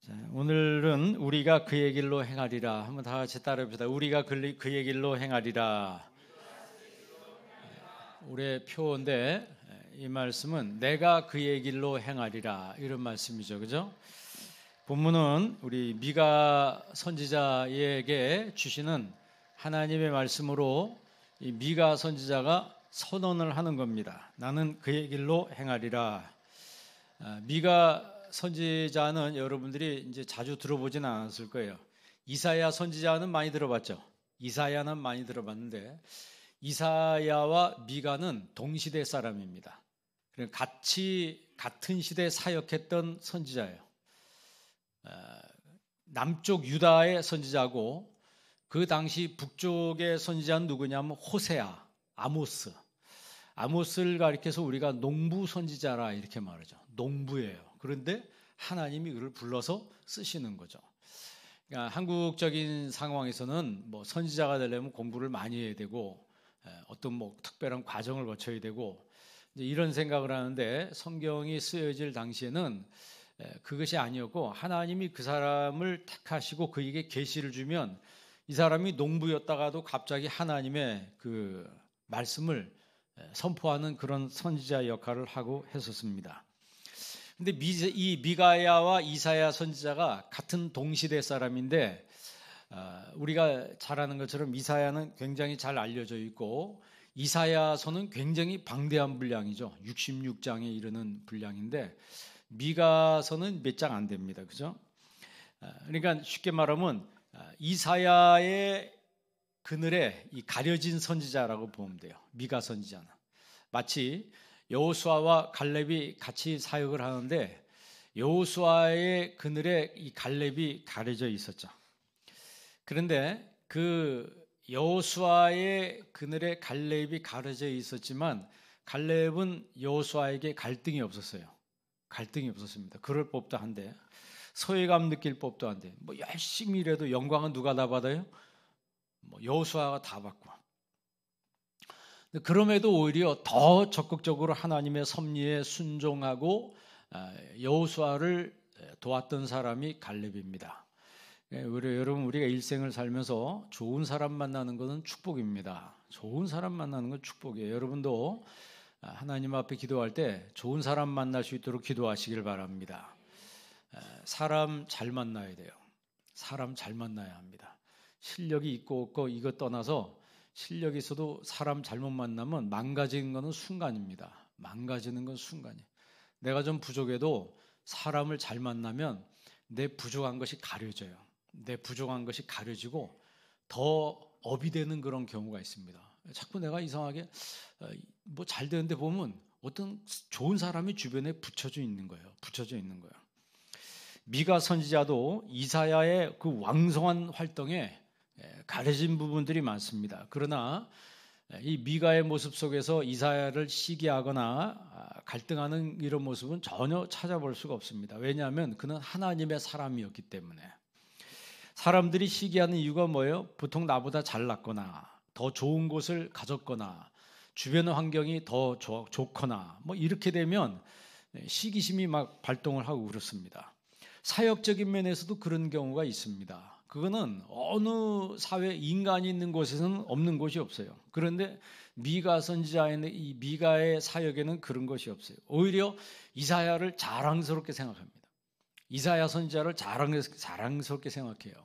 자, 오늘은 우리가 그의 길로 행하리라. 한번 다 같이 따라해봅시다. 우리가 그의 길로 행하리라. 올해 표인데 이 말씀은 내가 그의 길로 행하리라 이런 말씀이죠, 그죠? 본문은 우리 미가 선지자에게 주시는 하나님의 말씀으로 이 미가 선지자가 선언을 하는 겁니다. 나는 그의 길로 행하리라. 미가 선지자는 여러분들이 이제 자주 들어보지는 않았을 거예요. 이사야 선지자는 많이 들어봤죠. 이사야는 많이 들어봤는데 이사야와 미가는 동시대 사람입니다. 같은 시대에 사역했던 선지자예요. 남쪽 유다의 선지자고 그 당시 북쪽의 선지자는 누구냐면 호세아, 아모스. 아모스를 가리켜서 우리가 농부 선지자라 이렇게 말하죠. 농부예요. 그런데 하나님이 그를 불러서 쓰시는 거죠. 그러니까 한국적인 상황에서는 뭐 선지자가 되려면 공부를 많이 해야 되고 어떤 뭐 특별한 과정을 거쳐야 되고 이런 생각을 하는데 성경이 쓰여질 당시에는 그것이 아니었고 하나님이 그 사람을 택하시고 그에게 계시를 주면 이 사람이 농부였다가도 갑자기 하나님의 그 말씀을 선포하는 그런 선지자 역할을 하고 했었습니다. 근데 이 미가야와 이사야 선지자가 같은 동시대 사람인데 우리가 잘 아는 것처럼 이사야는 굉장히 잘 알려져 있고 이사야서는 굉장히 방대한 분량이죠. 66장에 이르는 분량인데 미가서는 몇 장 안 됩니다. 그죠? 그러니까 쉽게 말하면 이사야의 그늘에 이 가려진 선지자라고 보면 돼요. 미가 선지자는 마치 여호수아와 갈렙이 같이 사역을 하는데 여호수아의 그늘에 이 갈렙이 가려져 있었죠. 그런데 그 여호수아의 그늘에 갈렙이 가려져 있었지만 갈렙은 여호수아에게 갈등이 없었어요. 갈등이 없었습니다. 그럴 법도 한데 소외감 느낄 법도 한데 뭐 열심히 일해도 영광은 누가 다 받아요? 뭐 여호수아가 다 받고. 그럼에도 오히려 더 적극적으로 하나님의 섭리에 순종하고 여호수아를 도왔던 사람이 갈렙입니다. 여러분 우리가 일생을 살면서 좋은 사람 만나는 것은 축복입니다. 좋은 사람 만나는 건 축복이에요. 여러분도 하나님 앞에 기도할 때 좋은 사람 만날 수 있도록 기도하시길 바랍니다. 사람 잘 만나야 돼요. 사람 잘 만나야 합니다. 실력이 있고 없고 이거 떠나서 실력이 있어도 사람 잘못 만나면 망가지는 것은 순간입니다. 망가지는 건 순간이에요. 내가 좀 부족해도 사람을 잘 만나면 내 부족한 것이 가려져요. 내 부족한 것이 가려지고 더 업이 되는 그런 경우가 있습니다. 자꾸 내가 이상하게 뭐 잘 되는데 보면 어떤 좋은 사람이 주변에 붙여져 있는 거예요. 붙여져 있는 거예요. 미가 선지자도 이사야의 그 왕성한 활동에 가려진 부분들이 많습니다. 그러나 이 미가의 모습 속에서 이사야를 시기하거나 갈등하는 이런 모습은 전혀 찾아볼 수가 없습니다. 왜냐하면 그는 하나님의 사람이었기 때문에. 사람들이 시기하는 이유가 뭐예요? 보통 나보다 잘났거나 더 좋은 곳을 가졌거나 주변의 환경이 더 좋거나 뭐 이렇게 되면 시기심이 막 발동을 하고 그렇습니다. 사역적인 면에서도 그런 경우가 있습니다. 그거는 어느 사회 인간이 있는 곳에서는 없는 곳이 없어요. 그런데 미가 선지자의 이 미가의 사역에는 그런 것이 없어요. 오히려 이사야를 자랑스럽게 생각합니다. 이사야 선지자를 자랑스럽게 생각해요.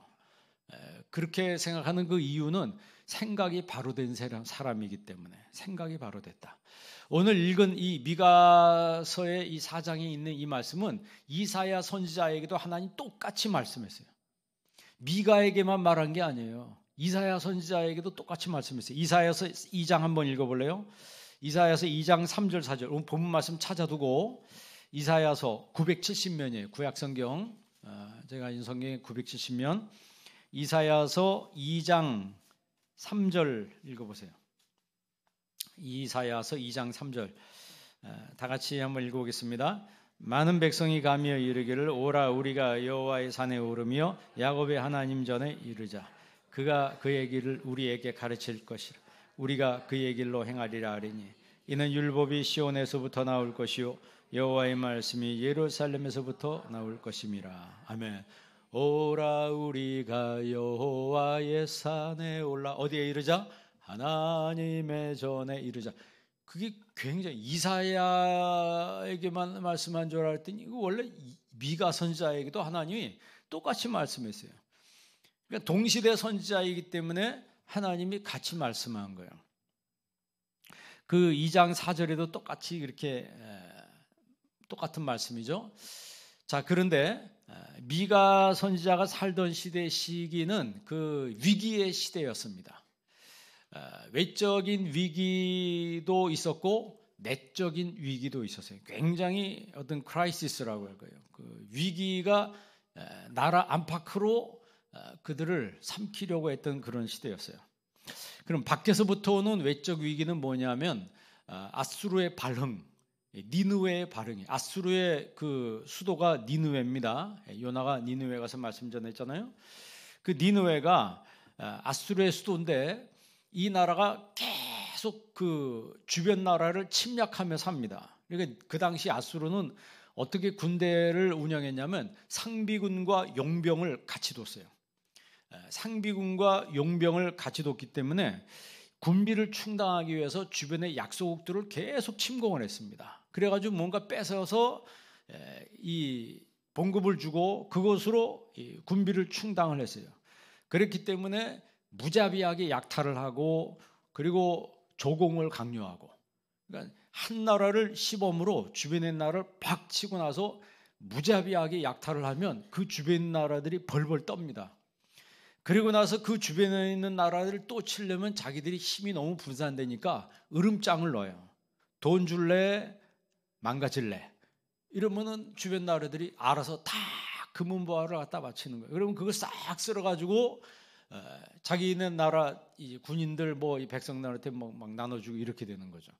그렇게 생각하는 그 이유는 생각이 바로 된 사람이기 때문에 생각이 바로 됐다. 오늘 읽은 이 미가서의 이 4장에 있는 이 말씀은 이사야 선지자에게도 하나님 똑같이 말씀했어요. 미가에게만 말한 게 아니에요. 이사야 선지자에게도 똑같이 말씀했어요. 이사야서 2장 한번 읽어볼래요? 이사야서 2장 3절 4절 오늘 본문 말씀 찾아두고 이사야서 970면이에요. 구약성경 제가 인 성경에 970면 이사야서 2장 3절 읽어보세요. 이사야서 2장 3절 다 같이 한번 읽어보겠습니다. 많은 백성이 가며 이르기를 오라 우리가 여호와의 산에 오르며 야곱의 하나님 전에 이르자. 그가 그의 길을 우리에게 가르칠 것이라. 우리가 그의 길로 행하리라 하리니 이는 율법이 시온에서부터 나올 것이요 여호와의 말씀이 예루살렘에서부터 나올 것임이라. 아멘. 오라 우리가 여호와의 산에 올라 어디에 이르자? 하나님의 전에 이르자. 그게 굉장히 이사야에게만 말씀한 줄 알았더니 이거 원래 미가 선지자에게도 하나님이 똑같이 말씀했어요. 그러니까 동시대 선지자이기 때문에 하나님이 같이 말씀한 거예요. 그 2장 4절에도 똑같이 이렇게 똑같은 말씀이죠. 자, 그런데 미가 선지자가 살던 시기는 그 위기의 시대였습니다. 외적인 위기도 있었고 내적인 위기도 있었어요. 굉장히 어떤 크라이시스라고 할 거예요. 그 위기가 나라 안팎으로 그들을 삼키려고 했던 그런 시대였어요. 그럼 밖에서부터 오는 외적 위기는 뭐냐면 아수르의 발흥, 니느웨의 발흥이. 아수르의 그 수도가 니느웨입니다. 요나가 니느웨 가서 말씀 전했잖아요. 그 니느웨가 아수르의 수도인데 이 나라가 계속 그 주변 나라를 침략하며 삽니다. 그러니까 그 당시 아수르는 어떻게 군대를 운영했냐면 상비군과 용병을 같이 뒀어요. 상비군과 용병을 같이 뒀기 때문에 군비를 충당하기 위해서 주변의 약소국들을 계속 침공을 했습니다. 그래가지고 뭔가 뺏어서 이 봉급을 주고 그것으로 군비를 충당을 했어요. 그렇기 때문에 무자비하게 약탈을 하고 그리고 조공을 강요하고, 그러니까 한 나라를 시범으로 주변의 나라를 팍 치고 나서 무자비하게 약탈을 하면 그 주변 나라들이 벌벌 떱니다. 그리고 나서 그 주변에 있는 나라들을 또 치려면 자기들이 힘이 너무 분산되니까 으름장을 넣어요. 돈 줄래? 망가질래? 이러면은 주변 나라들이 알아서 다 금은보화를 갖다 바치는 거예요. 그러면 그걸 싹 쓸어가지고 자기네 나라 이 군인들 뭐 이 백성들한테 막 나눠주고 이렇게 되는 거죠.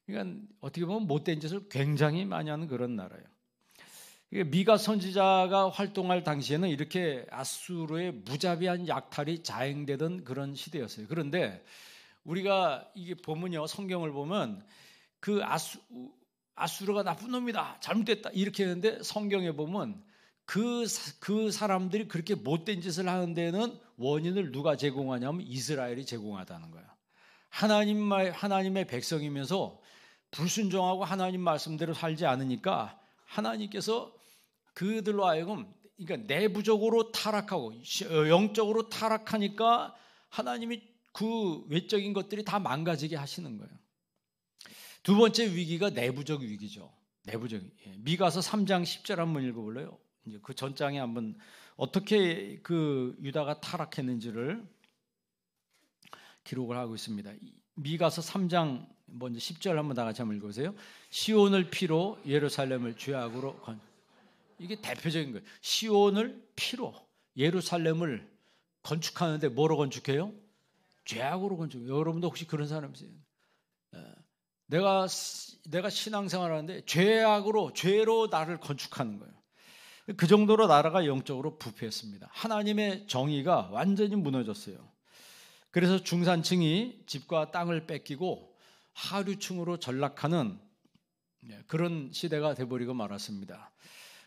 그러니까 어떻게 보면 못된 짓을 굉장히 많이 하는 그런 나라예요. 미가 선지자가 활동할 당시에는 이렇게 아수르의 무자비한 약탈이 자행되던 그런 시대였어요. 그런데 우리가 이게 보면요, 성경을 보면 그 아수르가 나쁜 놈이다, 잘못됐다 이렇게 하는데 성경에 보면 그 사람들이 그렇게 못된 짓을 하는 데는 원인을 누가 제공하냐면 이스라엘이 제공하다는 거예요. 하나님의 백성이면서 불순종하고 하나님 말씀대로 살지 않으니까 하나님께서 그들로 하여금, 그러니까 내부적으로 타락하고 영적으로 타락하니까 하나님이 그 외적인 것들이 다 망가지게 하시는 거예요. 두 번째 위기가 내부적 위기죠. 내부적. 미가서 3장 10절 한번 읽어볼래요? 이제 그 전장에 한번 어떻게 그 유다가 타락했는지를 기록을 하고 있습니다. 미가서 3장 먼저 10절 한번 다 같이 한번 읽어보세요. 시온을 피로 예루살렘을 죄악으로 이게 대표적인 거예요. 시온을 피로 예루살렘을 건축하는데 뭐로 건축해요? 죄악으로 건축해요. 여러분도 혹시 그런 사람 있어요? 내가 신앙생활 하는데 죄로 나를 건축하는 거예요. 그 정도로 나라가 영적으로 부패했습니다. 하나님의 정의가 완전히 무너졌어요. 그래서 중산층이 집과 땅을 뺏기고 하류층으로 전락하는 그런 시대가 돼버리고 말았습니다.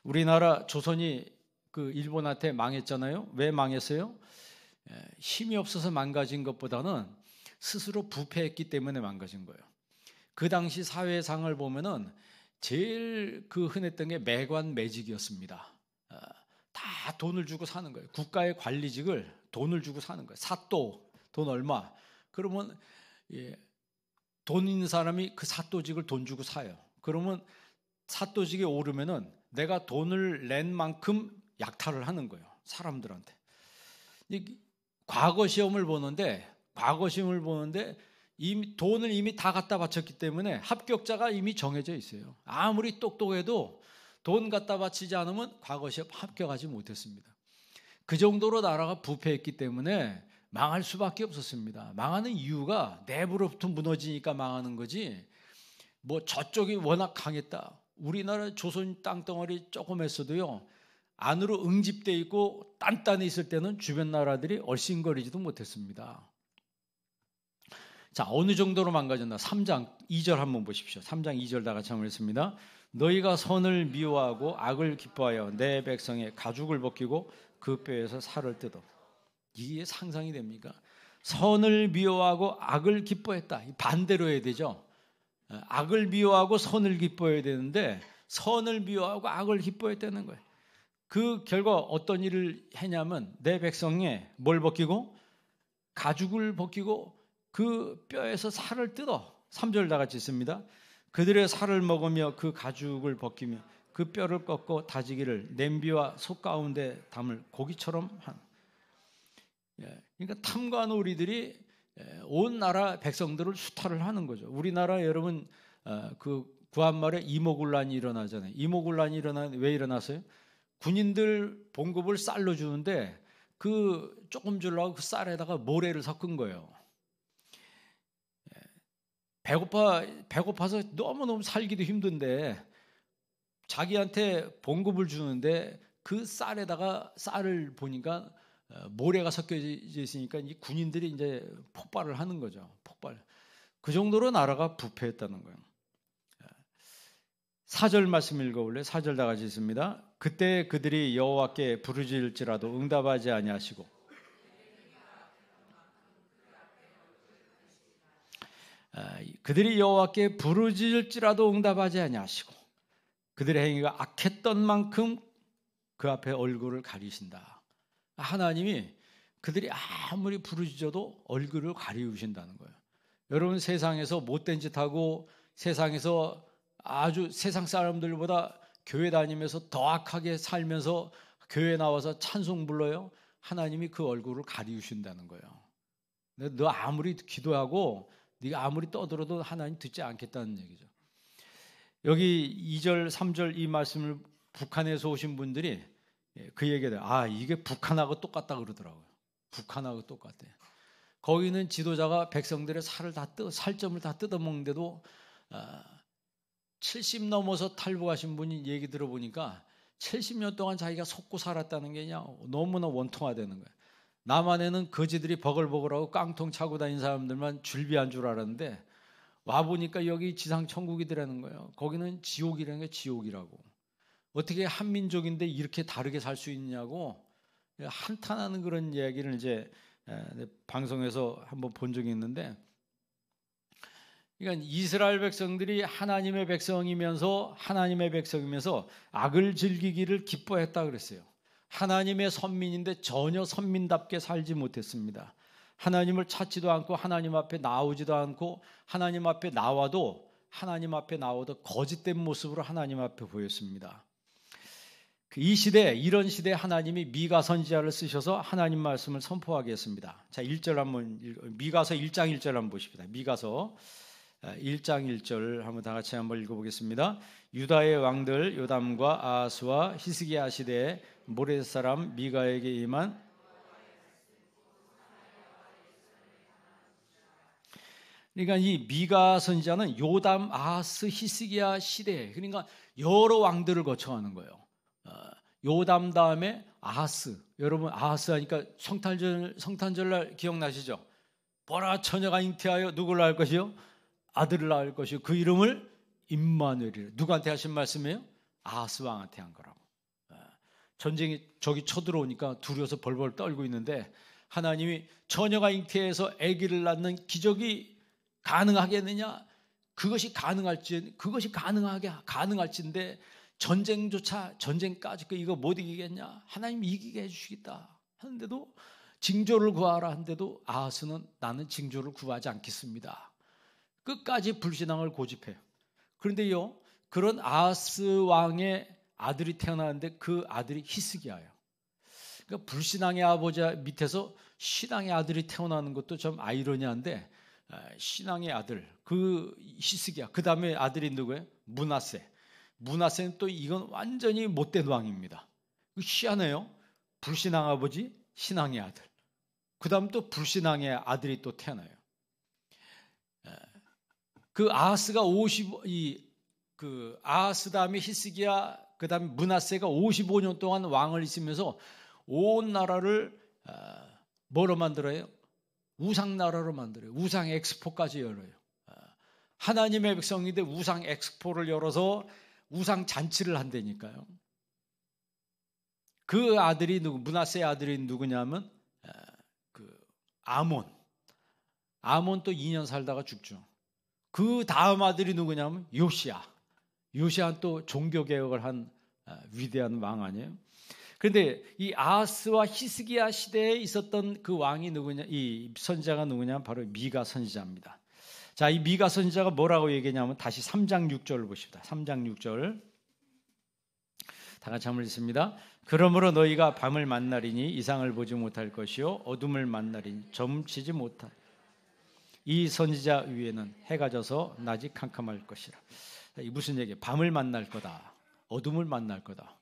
우리나라 조선이 그 일본한테 망했잖아요. 왜 망했어요? 힘이 없어서 망가진 것보다는 스스로 부패했기 때문에 망가진 거예요. 그 당시 사회상을 보면은 제일 그 흔했던 게 매관매직이었습니다. 다 돈을 주고 사는 거예요. 국가의 관리직을 돈을 주고 사는 거예요. 사또 돈 얼마? 그러면 돈 있는 사람이 그 사또직을 돈 주고 사요. 그러면 사또직에 오르면은 내가 돈을 낸 만큼 약탈을 하는 거예요. 사람들한테. 과거 시험을 보는데 이미 돈을 이미 다 갖다 바쳤기 때문에 합격자가 이미 정해져 있어요. 아무리 똑똑해도 돈 갖다 바치지 않으면 과거 시험 합격하지 못했습니다. 그 정도로 나라가 부패했기 때문에 망할 수밖에 없었습니다. 망하는 이유가 내부로부터 무너지니까 망하는 거지, 뭐 저쪽이 워낙 강했다. 우리나라 조선 땅덩어리 조금 했어도요, 안으로 응집돼 있고 단단히 있을 때는 주변 나라들이 얼씬거리지도 못했습니다. 자, 어느 정도로 망가졌나? 3장 2절 한번 보십시오. 3장 2절 다 같이 한번 읽습니다. 너희가 선을 미워하고 악을 기뻐하여 내 백성의 가죽을 벗기고 그 뼈에서 살을 뜯어. 이게 상상이 됩니까? 선을 미워하고 악을 기뻐했다. 반대로 해야 되죠. 악을 미워하고 선을 기뻐해야 되는데 선을 미워하고 악을 기뻐했다는 거예요. 그 결과 어떤 일을 했냐면 내 백성에 뭘 벗기고 가죽을 벗기고 그 뼈에서 살을 뜯어. 3절 다 같이 있습니다. 그들의 살을 먹으며 그 가죽을 벗기며 그 뼈를 꺾고 다지기를 냄비와 솥 가운데 담을 고기처럼 한. 그러니까 탐관 오리들이 온 나라 백성들을 수탈을 하는 거죠. 우리나라 여러분 그 구한말에 이모군란이 일어나잖아요. 이모군란이 왜 일어났어요? 군인들 봉급을 쌀로 주는데 그 조금 주려고 그 쌀에다가 모래를 섞은 거예요. 배고파서 너무너무 살기도 힘든데 자기한테 봉급을 주는데 그 쌀을 보니까 모래가 섞여져 있으니까 이 군인들이 이제 폭발을 하는 거죠. 폭발. 그 정도로 나라가 부패했다는 거예요. 4절 말씀 읽어볼래요? 4절 다 같이 있습니다. 그때 그들이 여호와께 부르짖을지라도 응답하지 아니하시고 그들이 여호와께 부르짖을지라도 응답하지 아니하시고 그들의 행위가 악했던 만큼 그 앞에 얼굴을 가리신다. 하나님이 그들이 아무리 부르짖어도 얼굴을 가리우신다는 거예요. 여러분 세상에서 못된 짓하고 세상에서 아주 세상 사람들보다 교회 다니면서 더 악하게 살면서 교회 나와서 찬송 불러요. 하나님이 그 얼굴을 가리우신다는 거예요. 너 아무리 기도하고 네가 아무리 떠들어도 하나님 듣지 않겠다는 얘기죠. 여기 2절, 3절 이 말씀을 북한에서 오신 분들이 그 얘기를 이게 북한하고 똑같다 그러더라고요. 북한하고 똑같대. 거기는 지도자가 백성들의 살점을 다 뜯어먹는데도 70 넘어서 탈북하신 분이 얘기 들어보니까 70년 동안 자기가 속고 살았다는 게 그냥 너무나 원통화되는 거예요. 남한에는 거지들이 버글버글하고 깡통 차고 다니는 사람들만 줄비한 줄 알았는데 와보니까 여기 지상천국이더라는 거예요. 거기는 지옥이라는 게 지옥이라고. 어떻게 한민족인데 이렇게 다르게 살 수 있냐고 한탄하는 그런 이야기를 이제 방송에서 한번 본 적이 있는데, 그러니까 이스라엘 백성들이 하나님의 백성이면서 악을 즐기기를 기뻐했다 그랬어요. 하나님의 선민인데 전혀 선민답게 살지 못했습니다. 하나님을 찾지도 않고 하나님 앞에 나오지도 않고 하나님 앞에 나와도 거짓된 모습으로 하나님 앞에 보였습니다. 이 시대, 이런 시대에 하나님이 미가 선지자를 쓰셔서 하나님 말씀을 선포하게 했습니다. 자, 1절 한번 미가서 1장 1절 한번 보십시다. 미가서 1장 1절 한번 다 같이 한번 읽어보겠습니다. 유다의 왕들 요담과 아하스와 히스기야 시대에 모레 사람 미가에게 임한 그러니까 이 미가 선지자는 요담, 아하스, 히스기야 시대, 그러니까 여러 왕들을 거쳐가는 거예요. 요담 다음에 아하스. 여러분 아하스 하니까 성탄절날 기억나시죠? 보라 처녀가 잉태하여 누구를 낳을 것이요? 아들을 낳을 것이요. 그 이름을 임마누엘이라. 누구한테 하신 말씀이에요? 아하스 왕한테 한 거라고. 전쟁이 저기 쳐들어오니까 두려워서 벌벌 떨고 있는데 하나님이 처녀가 잉태해서 아기를 낳는 기적이 가능하겠느냐? 그것이 가능할지인데 전쟁까지 이거 못 이기겠냐? 하나님 이기게 해주시겠다 하는데도 징조를 구하라 하는데도 아하스는 나는 징조를 구하지 않겠습니다. 끝까지 불신앙을 고집해요. 그런데요, 그런 아하스 왕의 아들이 태어나는데 그 아들이 히스기야예요. 그러니까 불신앙의 아버지 밑에서 신앙의 아들이 태어나는 것도 좀 아이러니한데 신앙의 아들 그 히스기야, 그 다음에 아들이 누구예요? 문하세는 또 이건 완전히 못된 왕입니다. 희한해요. 불신앙 아버지, 신앙의 아들. 그 다음 또 불신앙의 아들이 또 태어나요. 그 아하스가 아하스 다음에 히스기야, 그 다음에 문하세가 55년 동안 왕을 있으면서 온 나라를 뭐로 만들어요? 우상 나라로 만들어요. 우상 엑스포까지 열어요. 하나님의 백성인데 우상 엑스포를 열어서 우상 잔치를 한다니까요. 그 아들이 므낫세의 아들이 누구냐면 그 아몬 또 2년 살다가 죽죠. 그 다음 아들이 누구냐면 요시야 또 종교개혁을 한 위대한 왕 아니에요. 그런데 이 아하스와 히스기야 시대에 있었던 그 왕이 누구냐, 이 선지자가 누구냐면 바로 미가 선지자입니다. 자, 이 미가 선지자가 뭐라고 얘기했냐면 다시 3장 6절을 보십니다. 3장 6절 다 같이 한번 읽습니다. 그러므로 너희가 밤을 만나리니 이상을 보지 못할 것이요 어둠을 만나리니 점치지 못할 이 선지자 위에는 해가 져서 낮이 캄캄할 것이라. 이 무슨 얘기예요? 밤을 만날 거다, 어둠을 만날 거다.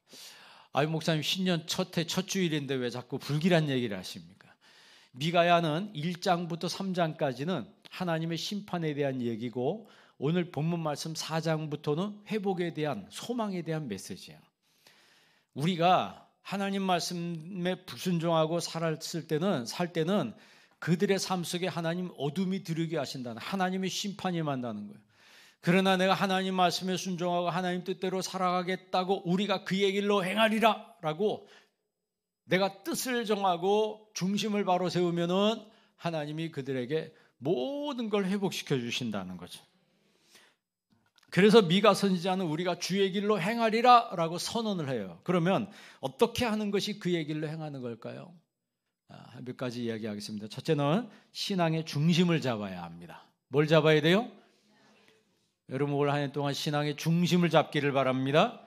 아유 목사님 신년 첫 주일인데 왜 자꾸 불길한 얘기를 하십니까? 미가야는 1장부터 3장까지는 하나님의 심판에 대한 얘기고 오늘 본문 말씀 4장부터는 회복에 대한 소망에 대한 메시지예요. 우리가 하나님 말씀에 불순종하고 살 때는 그들의 삶 속에 하나님 어둠이 들이게 하신다는 하나님의 심판이 임한다는 거예요. 그러나 내가 하나님 말씀에 순종하고 하나님 뜻대로 살아가겠다고 우리가 그의 길로 행하리라 라고 내가 뜻을 정하고 중심을 바로 세우면은 하나님이 그들에게 모든 걸 회복시켜 주신다는 거죠. 그래서 미가 선지자는 우리가 주의 길로 행하리라 라고 선언을 해요. 그러면 어떻게 하는 것이 그의 길로 행하는 걸까요? 몇 가지 이야기하겠습니다. 첫째는 신앙의 중심을 잡아야 합니다. 뭘 잡아야 돼요? 여러분 올 한 해 동안 신앙의 중심을 잡기를 바랍니다.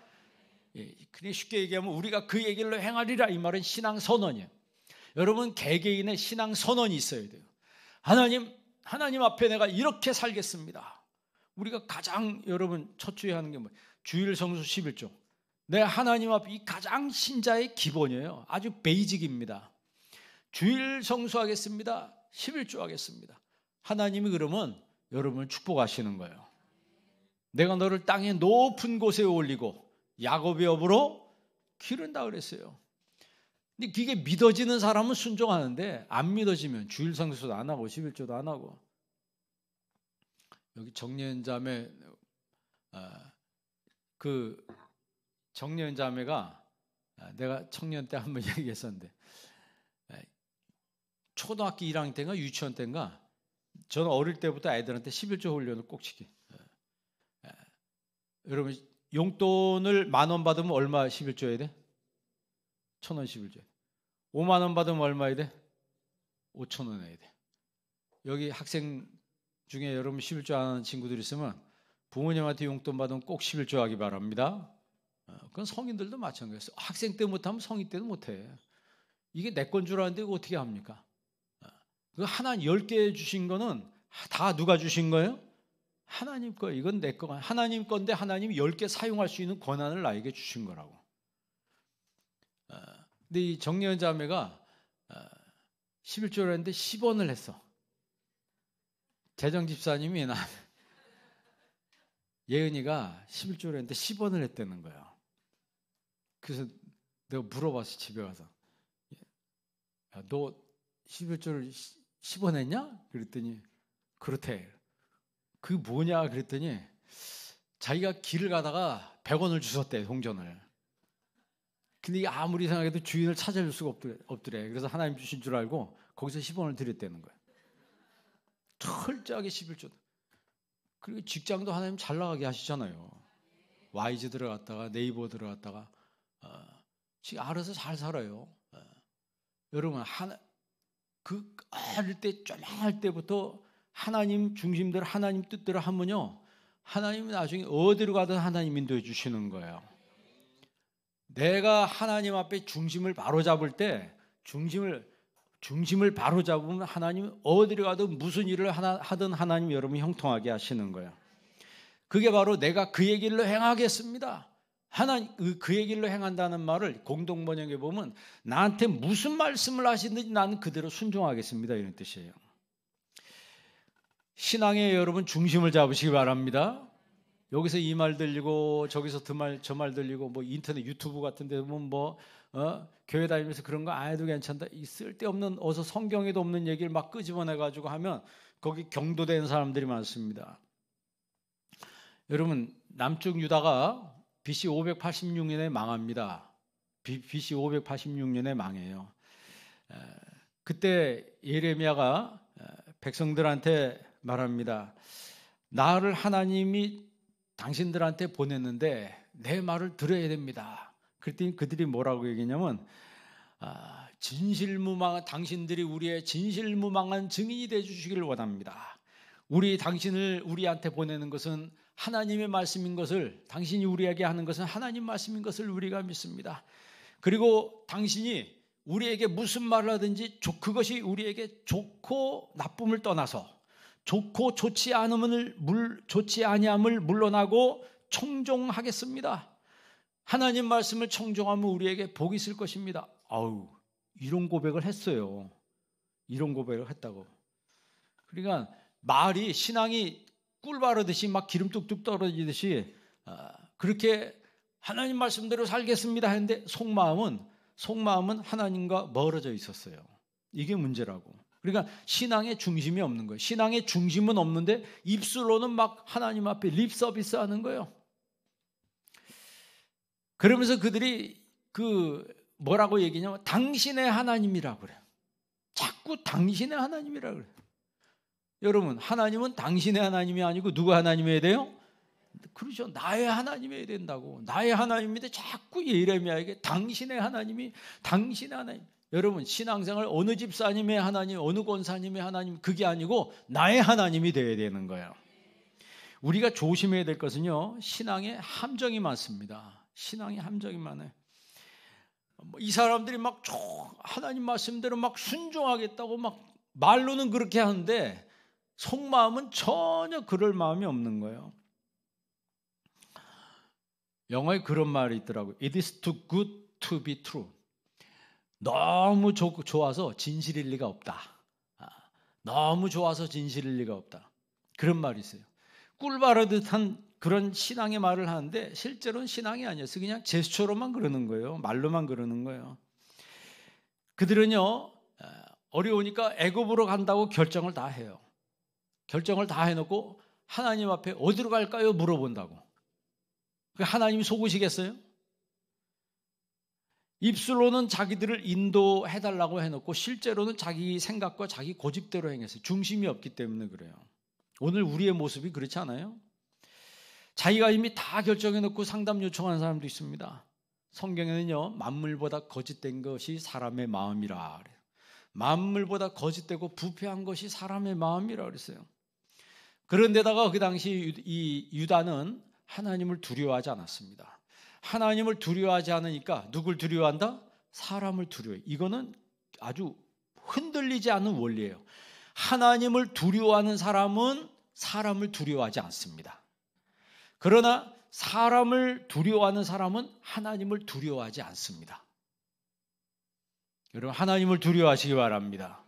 그냥 쉽게 얘기하면 우리가 그의 길로 행하리라 이 말은 신앙 선언이에요. 여러분 개개인의 신앙 선언이 있어야 돼요. 하나님 앞에 내가 이렇게 살겠습니다. 우리가 가장 여러분 첫 주에 하는 게 뭐예요? 주일 성수 11조. 내 하나님 앞에 이 가장 신자의 기본이에요. 아주 베이직입니다. 주일 성수하겠습니다. 11조 하겠습니다. 하나님이 그러면 여러분을 축복하시는 거예요. 내가 너를 땅의 높은 곳에 올리고 야곱의 업으로 기른다 그랬어요. 근데 그게 믿어지는 사람은 순종하는데 안 믿어지면 주일 성수도 안 하고 11조도 안 하고. 여기 정예은자매 그 정예은자매가 내가 청년 때 한번 얘기했었는데 초등학교 1학년 때인가 유치원 때인가 저는 어릴 때부터 애들한테 11조 훈련을 꼭 시키. 여러분 용돈을 10,000원 받으면 얼마 11조 해야 돼? 1,000원 11조. 5만 원 받으면 얼마 해야 돼? 5,000원 해야 돼. 여기 학생 중에 여러분 11조 하는 친구들 있으면 부모님한테 용돈 받으면 꼭 11조 하기 바랍니다. 그건 성인들도 마찬가지예요. 학생 때 못하면 성인 때도 못해. 이게 내 건 줄 아는데 이거 어떻게 합니까? 하나님 10개 주신 거는 다 누가 주신 거예요? 하나님 거. 이건 내 거가 하나님 건데 하나님이 10개 사용할 수 있는 권한을 나에게 주신 거라고. 근데 이 정예은 자매가 11조를 했는데 10원을 했어. 재정 집사님이 예은이가 11조를 했는데 10원을 했다는 거예요. 그래서 내가 물어봤어. 집에 가서 야, 너 11조를 10원 했냐? 그랬더니 그렇대. 그게 뭐냐? 그랬더니 자기가 길을 가다가 100원을 주셨대. 동전을. 근데 이게 아무리 생각해도 주인을 찾아줄 수가 없더래. 그래서 하나님 주신 줄 알고 거기서 10원을 드렸다는 거예요. 철저하게 11조. 그리고 직장도 하나님 잘 나가게 하시잖아요. 와이즈 들어갔다가 네이버 들어갔다가 지금 알아서 잘 살아요. 여러분 어릴 때 쪼만할 때부터 하나님 중심대로 하나님 뜻대로 하면요, 하나님이 나중에 어디로 가든 하나님 인도해 주시는 거예요. 내가 하나님 앞에 중심을 바로 잡을 때 중심을 바로 잡으면 하나님 어디로 가든 무슨 일을 하든 하나님 여러분 형통하게 하시는 거예요. 그게 바로 내가 그의 길로 행하겠습니다. 하나님 그의 길로 행한다는 말을 공동번역에 보면 나한테 무슨 말씀을 하시든지 나는 그대로 순종하겠습니다 이런 뜻이에요. 신앙에 여러분 중심을 잡으시기 바랍니다. 여기서 이 말 들리고 저기서 저 말 들리고 뭐 인터넷 유튜브 같은 데 보면 교회 다니면서 그런 거 안 해도 괜찮다. 이 쓸데없는 어서 성경에도 없는 얘기를 막 끄집어내 가지고 하면 거기 경도되는 사람들이 많습니다. 여러분 남쪽 유다가 BC 586년에 망합니다. BC 586년에 망해요. 그때 예레미야가 백성들한테 말합니다. 나를 하나님이 당신들한테 보냈는데 내 말을 들어야 됩니다. 그랬더니 그들이 뭐라고 얘기냐면 진실무망한 당신들이 우리의 진실무망한 증인이 되어 주시기를 원합니다. 당신을 우리한테 보내는 것은 하나님의 말씀인 것을, 당신이 우리에게 하는 것은 하나님 말씀인 것을 우리가 믿습니다. 그리고 당신이 우리에게 무슨 말을 하든지 그것이 우리에게 좋고 나쁨을 떠나서 좋고 좋지 아니함을 물러나고 청종하겠습니다. 하나님 말씀을 청종하면 우리에게 복이 있을 것입니다. 이런 고백을 했어요. 이런 고백을 했다고. 그러니까 말이, 신앙이 꿀 바르듯이 막 기름 뚝뚝 떨어지듯이 그렇게 하나님 말씀대로 살겠습니다 했는데 속마음은 하나님과 멀어져 있었어요. 이게 문제라고. 그러니까 신앙의 중심이 없는 거예요. 신앙의 중심은 없는데 입술로는 막 하나님 앞에 립 서비스 하는 거예요. 그러면서 그들이 뭐라고 얘기냐면 당신의 하나님이라고 그래요. 자꾸 당신의 하나님이라고 그래요. 여러분, 하나님은 당신의 하나님이 아니고 누구 하나님이어야 돼요? 그렇죠. 나의 하나님이어야 된다고. 나의 하나님인데 자꾸 예레미야에게 당신의 하나님. 여러분, 신앙생활 어느 집사님의 하나님, 어느 권사님의 하나님, 그게 아니고 나의 하나님이 되어야 되는 거예요. 우리가 조심해야 될 것은요, 신앙에 함정이 많습니다. 신앙에 함정이 많아요. 이 사람들이 막 하나님 말씀대로 막 순종하겠다고 막 말로는 그렇게 하는데 속마음은 전혀 그럴 마음이 없는 거예요. 영어에 그런 말이 있더라고요. It is too good to be true. 너무 좋아서 진실일 리가 없다. 너무 좋아서 진실일 리가 없다. 그런 말이 있어요. 꿀 바르듯한 그런 신앙의 말을 하는데 실제로는 신앙이 아니었어요. 그냥 제스처로만 그러는 거예요. 말로만 그러는 거예요. 그들은요, 어려우니까 애굽으로 간다고 결정을 다 해요. 결정을 다 해놓고 하나님 앞에 어디로 갈까요? 물어본다고. 하나님이 속으시겠어요? 입술로는 자기들을 인도해달라고 해놓고 실제로는 자기 생각과 자기 고집대로 행했어요. 중심이 없기 때문에 그래요. 오늘 우리의 모습이 그렇지 않아요? 자기가 이미 다 결정해놓고 상담 요청하는 사람도 있습니다. 성경에는요, 만물보다 거짓된 것이 사람의 마음이라 그래요. 만물보다 거짓되고 부패한 것이 사람의 마음이라 그랬어요. 그런데다가 그 당시 이 유다는 하나님을 두려워하지 않았습니다. 하나님을 두려워하지 않으니까 누굴 두려워한다? 사람을 두려워해요. 이거는 아주 흔들리지 않는 원리예요. 하나님을 두려워하는 사람은 사람을 두려워하지 않습니다. 그러나 사람을 두려워하는 사람은 하나님을 두려워하지 않습니다. 여러분, 하나님을 두려워하시기 바랍니다.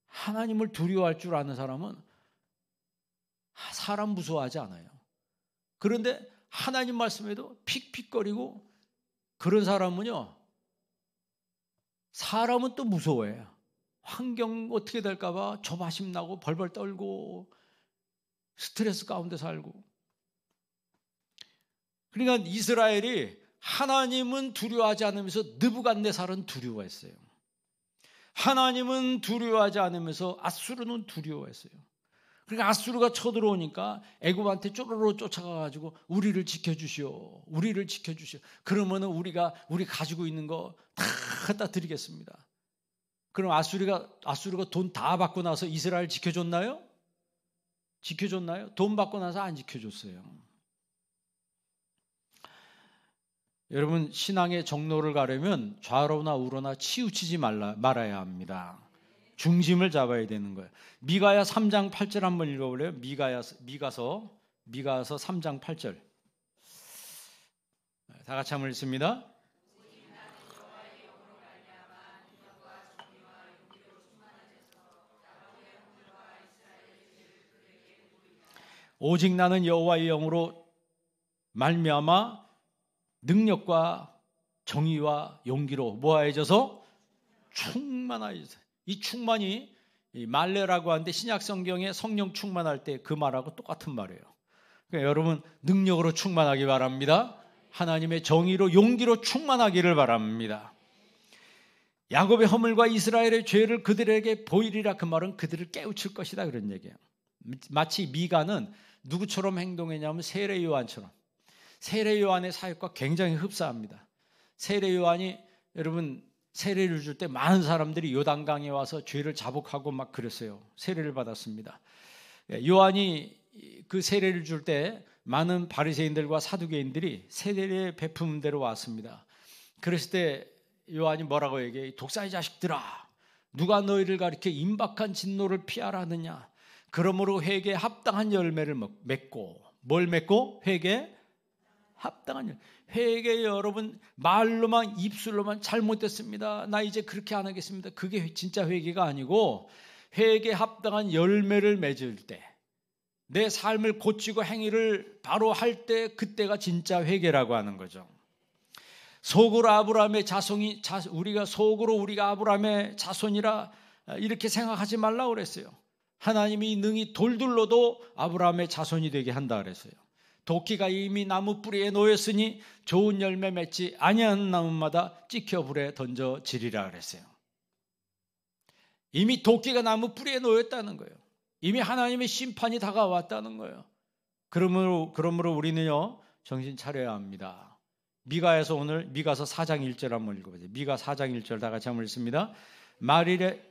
하나님을 두려워할 줄 아는 사람은 사람 무서워하지 않아요. 그런데 하나님 말씀에도 픽픽거리고 그런 사람은요, 사람은 또 무서워해요. 환경 어떻게 될까 봐 조바심 나고 벌벌 떨고 스트레스 가운데 살고. 그러니까 이스라엘이 하나님은 두려워하지 않으면서 느부갓네살은 두려워했어요. 하나님은 두려워하지 않으면서 아수르는 두려워했어요. 그러니까 아수르가 쳐들어오니까 애굽한테 쪼로로 쫓아가가지고 우리를 지켜주시오. 우리를 지켜주시오. 그러면은 우리 가지고 있는 거 다 갖다 드리겠습니다. 그럼 아수르가 돈 다 받고 나서 이스라엘 지켜줬나요? 지켜줬나요? 돈 받고 나서 안 지켜줬어요. 여러분, 신앙의 정로를 가려면 좌로나 우로나 치우치지 말아야 합니다. 중심을 잡아야 되는 거예요. 미가야 3장 8절 한번 읽어볼래요? 미가서 3장 8절. 다 같이 한번 읽습니다. 오직 나는 여호와의 영으로 말미암아 능력과 정의와 용기로 뭐하여져서 충만하여져서. 이 충만이 말레라고 하는데 신약 성경에 성령 충만할 때 그 말하고 똑같은 말이에요. 그러니까 여러분, 능력으로 충만하기 바랍니다. 하나님의 정의로 용기로 충만하기를 바랍니다. 야곱의 허물과 이스라엘의 죄를 그들에게 보이리라, 그 말은 그들을 깨우칠 것이다, 그런 얘기예요. 마치 미가는 누구처럼 행동했냐면 세례 요한처럼. 세례 요한의 사역과 굉장히 흡사합니다. 세례 요한이 여러분 세례를 줄 때 많은 사람들이 요단강에 와서 죄를 자복하고 막 그랬어요. 세례를 받았습니다. 요한이 그 세례를 줄 때 많은 바리새인들과 사두개인들이 세례의 베품대로 왔습니다. 그랬을 때 요한이 뭐라고 얘기해? 독사의 자식들아, 누가 너희를 가리켜 임박한 진노를 피하라 하느냐? 그러므로 회개에 합당한 열매를 맺고, 뭘 맺고? 회개에 합당한 열매. 회개, 여러분 말로만 입술로만 잘못됐습니다, 나 이제 그렇게 안 하겠습니다, 그게 진짜 회개가 아니고, 회개에 합당한 열매를 맺을 때, 내 삶을 고치고 행위를 바로 할 때, 그때가 진짜 회개라고 하는 거죠. 속으로 아브라함의 자손이, 우리가 아브라함의 자손이라 이렇게 생각하지 말라고 그랬어요. 하나님이 능히 돌들로도 아브라함의 자손이 되게 한다 그랬어요. 도끼가 이미 나무 뿌리에 놓였으니 좋은 열매 맺지 아니한 나무마다 찍혀 불에 던져지리라 그랬어요. 이미 도끼가 나무 뿌리에 놓였다는 거예요. 이미 하나님의 심판이 다가왔다는 거예요. 그러므로 우리는요, 정신 차려야 합니다. 미가에서 오늘 미가서 4장 1절 한번 읽어보세요. 미가 4장 1절 다 같이 한번 읽습니다. 말일의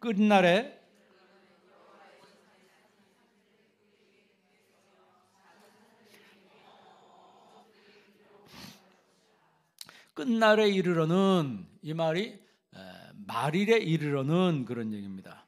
끝날에 끝날에 이르러는, 이 말이 말일에 이르러는 그런 얘기입니다.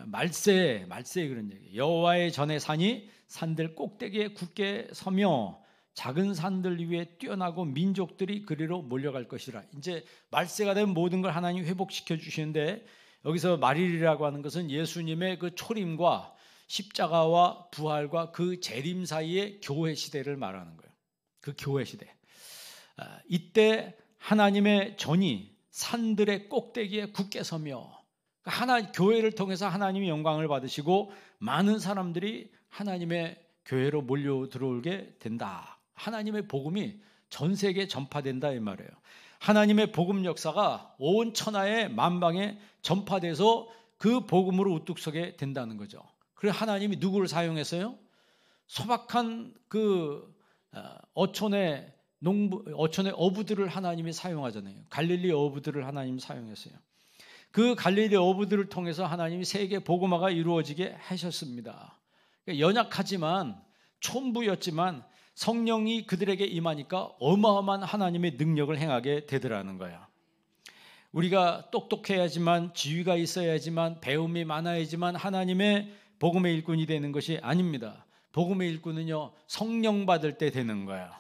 말세 그런 얘기. 여호와의 전의 산이 산들 꼭대기에 굳게 서며 작은 산들 위에 뛰어나고 민족들이 그리로 몰려갈 것이라. 이제 말세가 되면 모든 걸 하나님이 회복시켜 주시는데, 여기서 말일이라고 하는 것은 예수님의 그 초림과 십자가와 부활과 그 재림 사이의 교회 시대를 말하는 거예요. 그 교회 시대. 이때 하나님의 전이 산들의 꼭대기에 굳게 서며, 교회를 통해서 하나님의 영광을 받으시고 많은 사람들이 하나님의 교회로 몰려 들어오게 된다. 하나님의 복음이 전 세계에 전파된다, 이 말이에요. 하나님의 복음 역사가 온 천하의 만방에 전파돼서 그 복음으로 우뚝 서게 된다는 거죠. 그래서 하나님이 누구를 사용했어요? 소박한 그 어촌의 어부들을 하나님이 사용하잖아요. 갈릴리 어부들을 하나님이 사용했어요. 그 갈릴리 어부들을 통해서 하나님이 세계 복음화가 이루어지게 하셨습니다. 연약하지만, 촌부였지만 성령이 그들에게 임하니까 어마어마한 하나님의 능력을 행하게 되더라는 거예요. 우리가 똑똑해야지만, 지위가 있어야지만, 배움이 많아야지만 하나님의 복음의 일꾼이 되는 것이 아닙니다. 복음의 일꾼은요, 성령 받을 때 되는 거예요.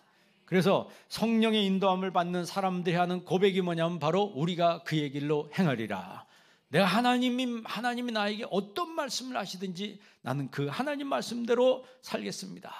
그래서 성령의 인도함을 받는 사람들이 하는 고백이 뭐냐면 바로 우리가 그의 길로 행하리라. 내가 하나님이 나에게 어떤 말씀을 하시든지 나는 그 하나님 말씀대로 살겠습니다.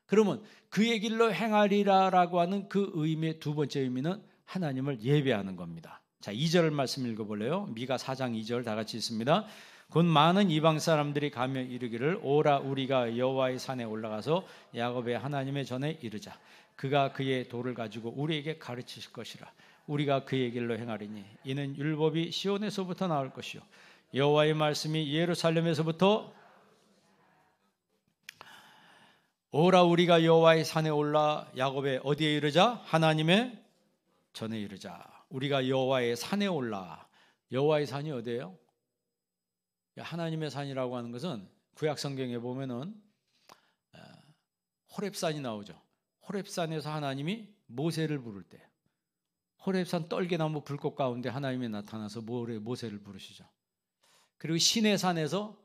그러면 그의 길로 행하리라라고 하는 그 의미의 두 번째 의미는 하나님을 예배하는 겁니다. 자, 2절 말씀 읽어볼래요? 미가 4장 2절 다 같이 있습니다. 곧 많은 이방 사람들이 가며 이르기를, 오라 우리가 여호와의 산에 올라가서 야곱의 하나님의 전에 이르자. 그가 그의 도를 가지고 우리에게 가르치실 것이라. 우리가 그의 길로 행하리니 이는 율법이 시온에서부터 나올 것이요 여호와의 말씀이 예루살렘에서부터. 오라 우리가 여호와의 산에 올라 야곱의 어디에 이르자? 하나님의 전에 이르자. 우리가 여호와의 산에 올라. 여호와의 산이 어디예요? 하나님의 산이라고 하는 것은 구약 성경에 보면은 호렙산이 나오죠. 호렙산에서 하나님이 모세를 부를 때, 호렙산 떨게나무 불꽃 가운데 하나님이 나타나서 모세를 부르시죠. 그리고 시내산에서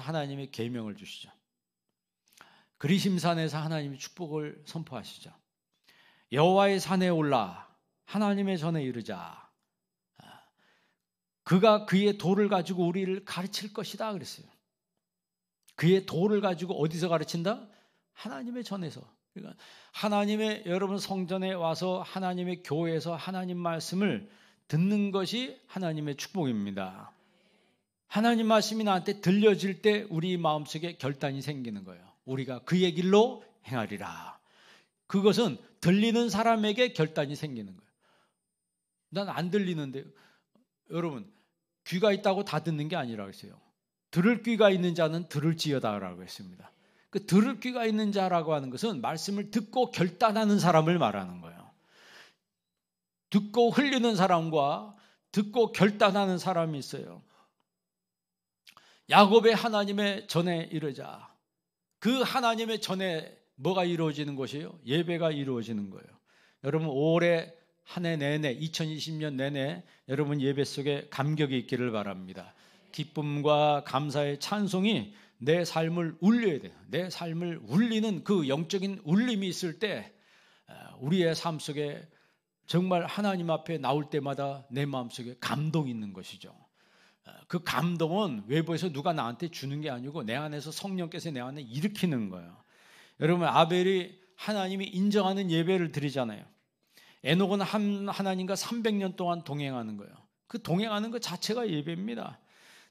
하나님이 계명을 주시죠. 그리심산에서 하나님이 축복을 선포하시죠. 여호와의 산에 올라 하나님의 전에 이르자. 그가 그의 도를 가지고 우리를 가르칠 것이다 그랬어요. 그의 도를 가지고 어디서 가르친다? 하나님의 전에서. 그러니까 하나님의, 여러분 성전에 와서 하나님의 교회에서 하나님 말씀을 듣는 것이 하나님의 축복입니다. 하나님 말씀이 나한테 들려질 때 우리 마음속에 결단이 생기는 거예요. 우리가 그의 길로 행하리라. 그것은 들리는 사람에게 결단이 생기는 거예요. 난 안 들리는데. 여러분, 귀가 있다고 다 듣는 게 아니라고 했어요. 들을 귀가 있는 자는 들을지어다라고 했습니다. 그 들을 귀가 있는 자라고 하는 것은 말씀을 듣고 결단하는 사람을 말하는 거예요. 듣고 흘리는 사람과 듣고 결단하는 사람이 있어요. 야곱의 하나님의 전에 이르자. 그 하나님의 전에 뭐가 이루어지는 것이에요? 예배가 이루어지는 거예요. 여러분, 올해 한 해 내내 2020년 내내 여러분 예배 속에 감격이 있기를 바랍니다. 기쁨과 감사의 찬송이 내 삶을 울려야 돼요. 내 삶을 울리는 그 영적인 울림이 있을 때 우리의 삶 속에 정말 하나님 앞에 나올 때마다 내 마음속에 감동이 있는 것이죠. 그 감동은 외부에서 누가 나한테 주는 게 아니고 내 안에서 성령께서 내 안에 일으키는 거예요. 여러분, 아벨이 하나님이 인정하는 예배를 드리잖아요. 에녹은 하나님과 300년 동안 동행하는 거예요. 그 동행하는 것 자체가 예배입니다.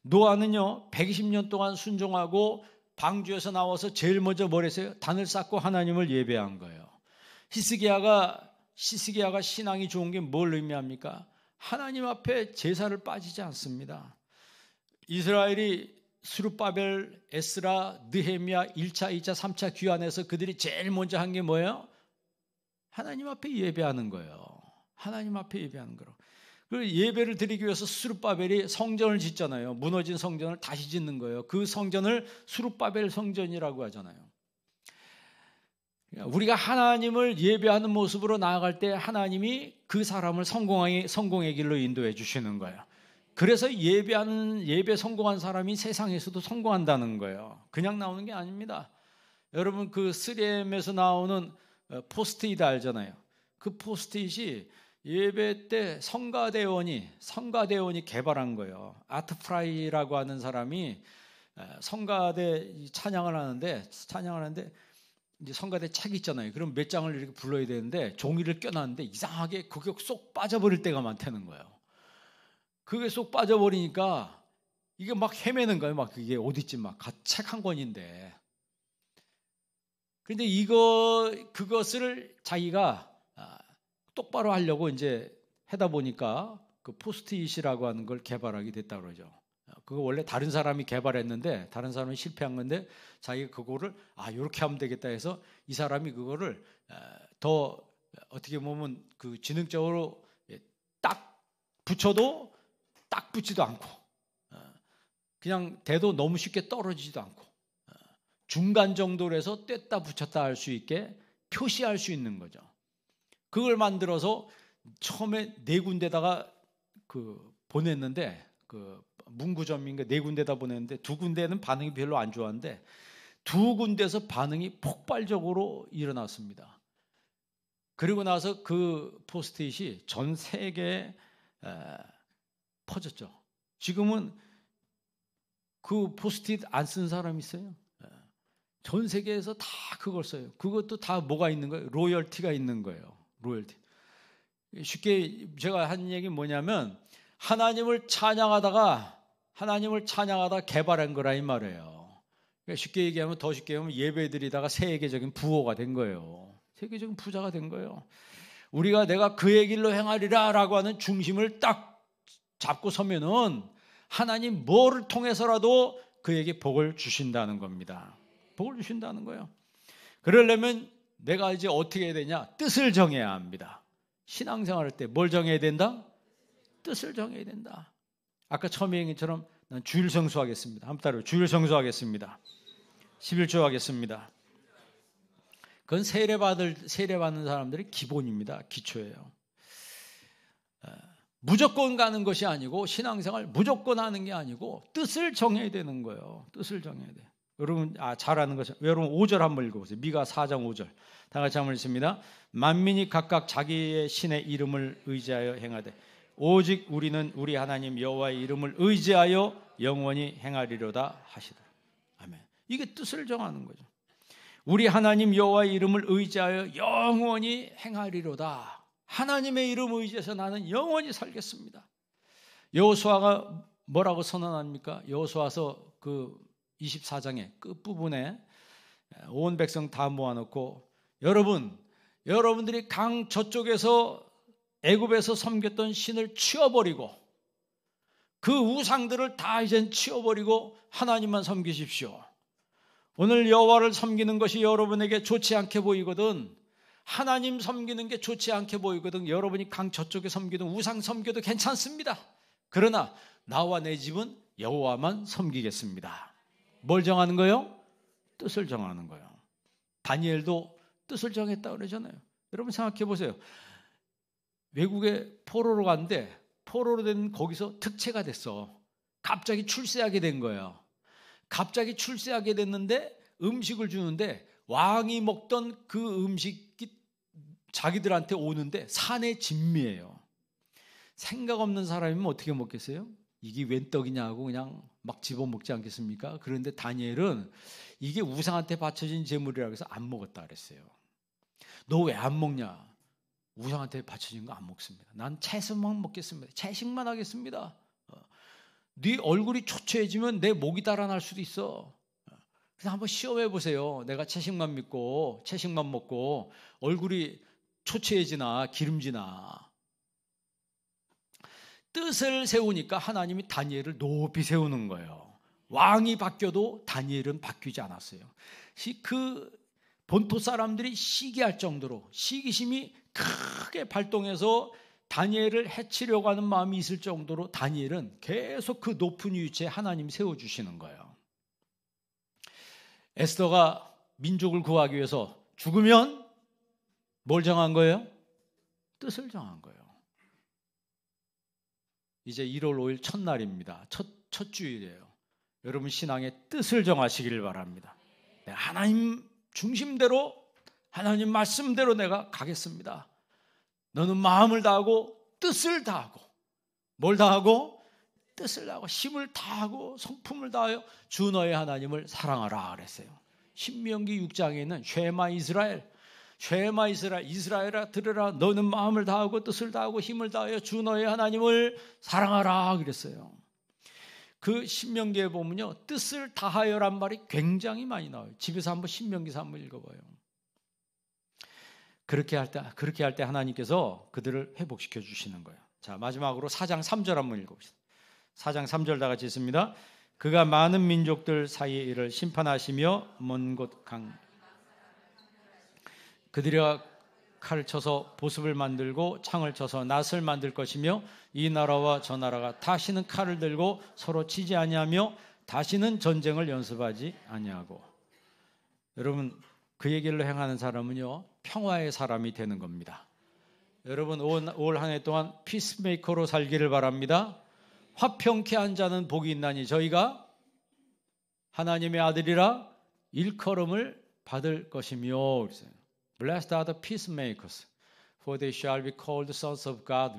노아는요 120년 동안 순종하고 방주에서 나와서 제일 먼저 뭘 했어요? 단을 쌓고 하나님을 예배한 거예요. 히스기야가 신앙이 좋은 게 뭘 의미합니까? 하나님 앞에 제사를 빠지지 않습니다. 이스라엘이 스룹바벨, 에스라, 느헤미야 1차, 2차, 3차 귀환에서 그들이 제일 먼저 한 게 뭐예요? 하나님 앞에 예배하는 거예요. 하나님 앞에 예배하는 거로. 그 예배를 드리기 위해서 스룹바벨이 성전을 짓잖아요. 무너진 성전을 다시 짓는 거예요. 그 성전을 스룹바벨 성전이라고 하잖아요. 우리가 하나님을 예배하는 모습으로 나아갈 때 하나님이 그 사람을 성공의 길로 인도해 주시는 거예요. 그래서 예배 성공한 사람이 세상에서도 성공한다는 거예요. 그냥 나오는 게 아닙니다. 여러분, 그 3M에서 나오는 포스트잇 알잖아요. 그 포스트잇이 예배 때 성가대원이 개발한 거예요. 아트 프라이라고 하는 사람이 성가대 찬양을 하는데 이제 성가대 책 있잖아요. 그럼 몇 장을 이렇게 불러야 되는데 종이를 껴놨는데 이상하게 그게 쏙 빠져버릴 때가 많다는 거예요. 그게 쏙 빠져버리니까 이게 막 헤매는 거예요. 막 그게 어딨지 막 책 한 권인데. 그런데 그것을 자기가 똑바로 하려고 이제 하다 보니까 그 포스트잇이라고 하는 걸 개발하게 됐다고 그러죠. 그거 원래 다른 사람이 개발했는데 다른 사람이 실패한 건데 자기가 그거를 이렇게 하면 되겠다 해서 이 사람이 그거를 더 어떻게 보면 그 지능적으로 딱 붙여도 딱 붙지도 않고 그냥 대도 너무 쉽게 떨어지지도 않고 중간 정도로 해서 뗐다 붙였다 할 수 있게 표시할 수 있는 거죠. 그걸 만들어서 처음에 4군데다가 보냈는데 문구점인가 4군데다 보냈는데 2군데는 반응이 별로 안 좋았는데 2군데에서 반응이 폭발적으로 일어났습니다. 그리고 나서 그 포스트잇이 전 세계에 퍼졌죠. 지금은 그 포스트잇 안 쓴 사람 있어요? 전 세계에서 다 그걸 써요. 그것도 다 뭐가 있는 거예요? 로열티가 있는 거예요. 로열티. 쉽게 제가 한 얘기는 뭐냐면 하나님을 찬양하다가 개발한 거라 이 말이에요. 그러니까 쉽게 얘기하면 예배드리다가 세계적인 부호가 된 거예요. 세계적인 부자가 된 거예요. 우리가 내가 그의 길로 행하리라라고 하는 중심을 딱 잡고 서면은 하나님 뭐를 통해서라도 그에게 복을 주신다는 겁니다. 복을 주신다는 거예요. 그러려면 내가 이제 어떻게 해야 되냐? 뜻을 정해야 합니다. 신앙생활 할 때 뭘 정해야 된다? 뜻을 정해야 된다. 아까 처음에 얘기한 것처럼 난 주일 성수하겠습니다. 한번 따라요. 주일 성수하겠습니다. 11조 하겠습니다. 그건 세례받는 사람들의 기본입니다. 기초예요. 무조건 가는 것이 아니고 신앙생활 무조건 하는 게 아니고 뜻을 정해야 되는 거예요. 뜻을 정해야 돼요. 여러분 잘하는 것이 여러분 5절 한번 읽어보세요. 미가 4장 5절 다 같이 한번 읽습니다. 만민이 각각 자기의 신의 이름을 의지하여 행하되 오직 우리는 우리 하나님 여호와의 이름을 의지하여 영원히 행하리로다 하시더라. 아멘. 이게 뜻을 정하는 거죠. 우리 하나님 여호와의 이름을 의지하여 영원히 행하리로다. 하나님의 이름 의지해서 나는 영원히 살겠습니다. 여호수아가 뭐라고 선언합니까? 여호수아서 그 24장의 끝부분에 온 백성 다 모아놓고 여러분 여러분들이 강 저쪽에서 애굽에서 섬겼던 신을 치워버리고 그 우상들을 다 이젠 치워버리고 하나님만 섬기십시오. 오늘 여호와를 섬기는 것이 여러분에게 좋지 않게 보이거든, 하나님 섬기는 게 좋지 않게 보이거든, 여러분이 강 저쪽에 섬기든 우상 섬겨도 괜찮습니다. 그러나 나와 내 집은 여호와만 섬기겠습니다. 뭘 정하는 거예요? 뜻을 정하는 거예요. 다니엘도 뜻을 정했다고 그러잖아요. 여러분 생각해 보세요. 외국에 포로로 갔는데 포로로 된 거기서 특채가 됐어. 갑자기 출세하게 된 거예요. 갑자기 출세하게 됐는데 음식을 주는데 왕이 먹던 그 음식이 자기들한테 오는데 산의 진미예요. 생각 없는 사람이면 어떻게 먹겠어요? 이게 웬 떡이냐 하고 그냥 막 집어먹지 않겠습니까? 그런데 다니엘은 이게 우상한테 바쳐진 제물이라고 해서 안 먹었다 그랬어요. 너 왜 안 먹냐? 우상한테 바쳐진 거 안 먹습니다. 난 채소만 먹겠습니다. 채식만 하겠습니다. 네 얼굴이 초췌해지면 내 목이 달아날 수도 있어. 그래서 한번 시험해 보세요. 내가 채식만 믿고 채식만 먹고 얼굴이 초췌해지나 기름지나. 뜻을 세우니까 하나님이 다니엘을 높이 세우는 거예요. 왕이 바뀌어도 다니엘은 바뀌지 않았어요. 그 본토 사람들이 시기할 정도로 시기심이 크게 발동해서 다니엘을 해치려고 하는 마음이 있을 정도로 다니엘은 계속 그 높은 위치에 하나님이 세워주시는 거예요. 에스더가 민족을 구하기 위해서 죽으면 뭘 정한 거예요? 뜻을 정한 거예요. 이제 1월 5일 첫날입니다. 첫 주일이에요. 여러분 신앙의 뜻을 정하시길 바랍니다. 하나님 중심대로 하나님 말씀대로 내가 가겠습니다. 너는 마음을 다하고 뜻을 다하고 뭘 다하고? 뜻을 다하고 힘을 다하고 성품을 다하여 주 너의 하나님을 사랑하라 그랬어요. 신명기 6장에 있는 쉐마 이스라엘, 쉐마 이스라엘, 이스라엘아 들으라, 너는 마음을 다하고 뜻을 다하고 힘을 다하여 주 너의 하나님을 사랑하라 그랬어요. 그 신명기에 보면요, 뜻을 다하여란 말이 굉장히 많이 나와요. 집에서 한번 신명기서 한번 읽어봐요. 그렇게 할 때 하나님께서 그들을 회복시켜 주시는 거예요. 자, 마지막으로 4장 3절 한번 읽어봅시다. 4장 3절 다 같이 있습니다. 그가 많은 민족들 사이에 이를 심판하시며 먼 곳 강 그들이가 칼을 쳐서 보습을 만들고 창을 쳐서 낫을 만들 것이며 이 나라와 저 나라가 다시는 칼을 들고 서로 치지 아니하며 다시는 전쟁을 연습하지 아니하고. 여러분 그 얘기를 행하는 사람은요 평화의 사람이 되는 겁니다. 여러분 올 한 해 동안 피스메이커로 살기를 바랍니다. 화평케 한 자는 복이 있나니 저희가 하나님의 아들이라 일컬음을 받을 것이며. Blessed are the peacemakers, for they shall be called sons of God.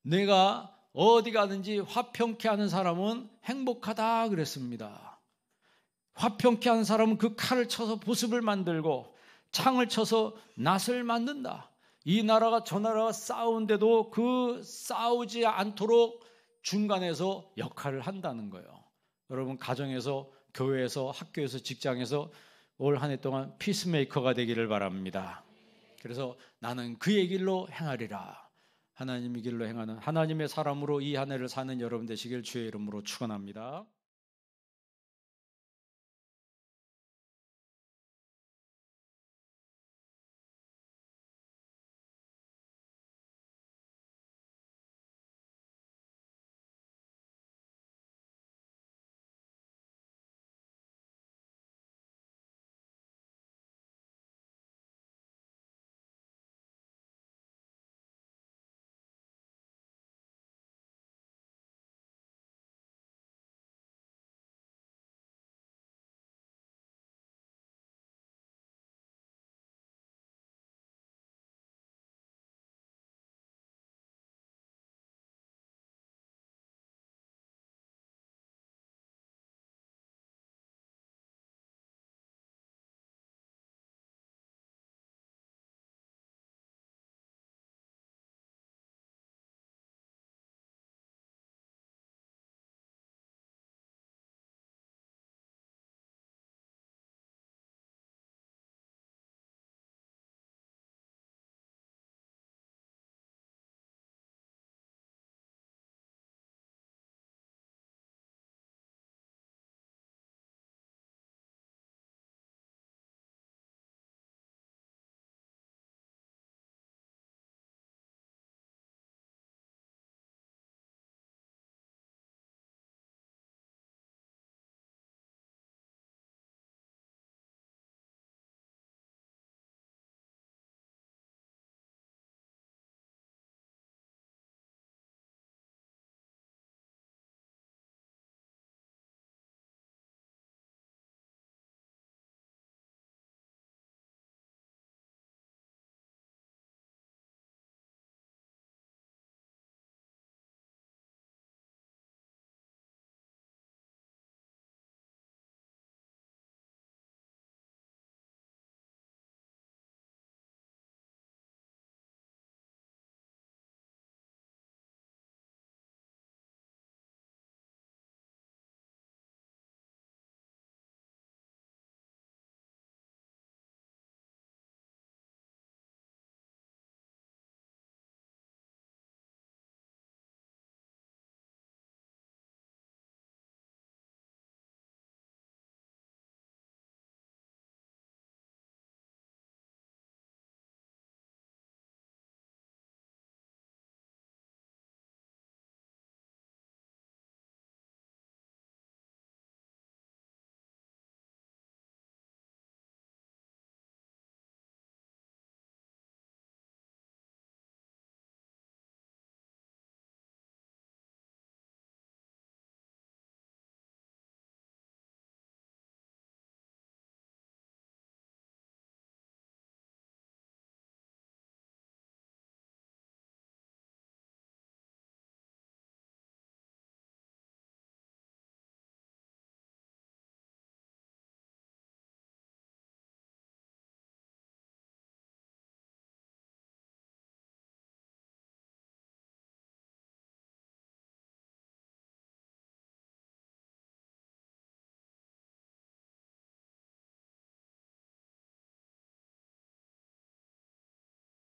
내가 어디 가든지 화평케 하는 사람은 행복하다 그랬습니다. 화평케 하는 사람은 그 칼을 쳐서 보습을 만들고 창을 쳐서 낫을 만든다. 이 나라가 저 나라가 싸우는데도 그 싸우지 않도록 중간에서 역할을 한다는 거예요. 여러분 가정에서, 교회에서, 학교에서, 직장에서 올 한 해 동안 피스메이커가 되기를 바랍니다. 그래서 나는 그의 길로 행하리라. 하나님의 길로 행하는 하나님의 사람으로 이 한 해를 사는 여러분 되시길 주의 이름으로 축원합니다.